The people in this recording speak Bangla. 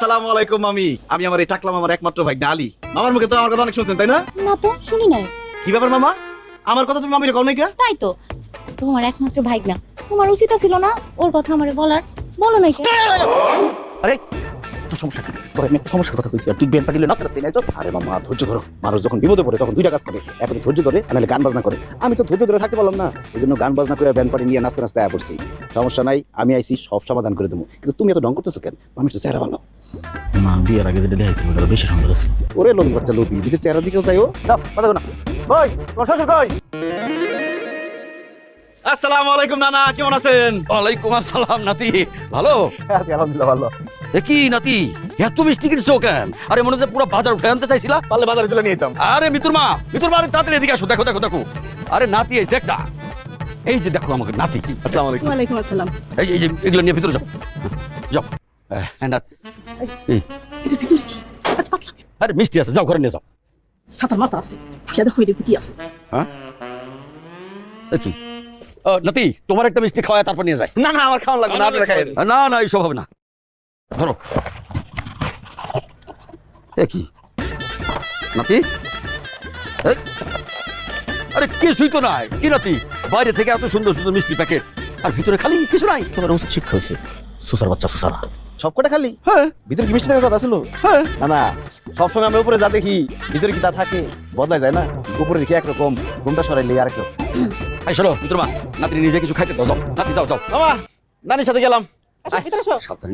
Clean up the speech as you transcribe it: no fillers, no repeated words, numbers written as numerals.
আসসালামু আলাইকুম মামি। আমি আমার এই টাকলাম আমার একমাত্র ভাই আলী। মামার মুখে তো আমার কথা অনেক শুনছেন তাই না? না তো শুনি নাই। কি ব্যাপার মামা, আমার কথা তুমি মামির কও নাই কে? তাই তো, তোমার একমাত্র ভাই না, তোমার উচিত ছিল না ওর কথা আমারে বলার। বলো নাই কেন? আরে তোর সমস্যা কি? তোর আমি একটা সমস্যার কথা কইছি আর তুই বেন পাটিলে না করতে নাই তো। আরে মামা ধৈর্য ধরো, মানুষ যখন বিপদে পড়ে তখন দুইটা কাজ করে, এখন ধৈর্য ধরে নাহলে গান বাজনা করে। আমি তো ধৈর্য ধরে থাকতে পারলাম না, এই জন্য গান বাজনা করে ব্যান পাটি নিয়ে নাচতে নাচতে আয়া পড়ছি। সমস্যা নাই, আমি আইছি সব সমাধান করে দেবো, কিন্তু তুমি এত ঢং করতেছো কেন? আমি তো চেহারা ভালো মা বিয়ের আগে যেটা দেখেছিল ওটা বেশি সুন্দর ছিল। ওরে লোক বাচ্চা লোক বিদেশের চেহারা দিকেও চাইও। ভাই তোমার শ্বশুর কই? আসসালামু আলাইকুম নানা, কেমন আছেন? ওয়ালাইকুম আসসালাম নাতি, ভালো? আলহামদুলিল্লাহ ভালো। এ কি নাতি এত মিষ্টি কিনছো কেন? আরে মনে হচ্ছে পুরো বাজার উঠে আনতে চাইছিলা। পারলে বাজারে তুলে নিয়ে যেতাম। আরে মিতুর মা আরে তাড়াতাড়ি এদিকে আসো, দেখো দেখো দেখো। আরে নাতি এই একটা, এই যে দেখো আমাকে নাতি। আসসালামু আলাইকুম। ওয়ালাইকুম আসসালাম। এই যে এগুলো নিয়ে ভিতরে যাও, যাও। এই, এটার ভিতরে কি এত পাতলা কেন? আরে মিষ্টি আছে, যাও ঘরে নিয়ে যাও। সাতার মাথা আছে, খেয়ে দেখো এটার কি আছে। হ্যাঁ এ কি? নাতি তোমার একটা মিষ্টি খাওয়ায় তারপর নিয়ে যায়। না না আমার খাওয়া লাগবে না, আপনারা খাইয়েন। না না এইসব হবে না, ধরো। এ কি নাতি? এই, আরে কিছুই তো নাই। কি নাতি, বাইরে থেকে এত সুন্দর সুন্দর মিষ্টি প্যাকেট আর ভিতরে খালি কিছু নাই। তোমার উচিত শিক্ষা হয়েছে, সুসার বাচ্চা সুসারা সব কটা খালি। হ্যাঁ ভিতরে কি মিষ্টি থাকার কথা ছিল? হ্যাঁ। না না, সবসময় আমরা উপরে যা দেখি ভিতরে কি তা থাকে, বদলায় যায় না। উপরে দেখি একরকম, ঘুমটা সরাইলে আরেক রকম। এই শোনো মিত্র মা, নাতি নিজে কিছু খাইতে দাও, যাও নাতি যাও যাও। মামা নানির সাথে গেলাম। আসো ভিতরে আসো। সাবধানে।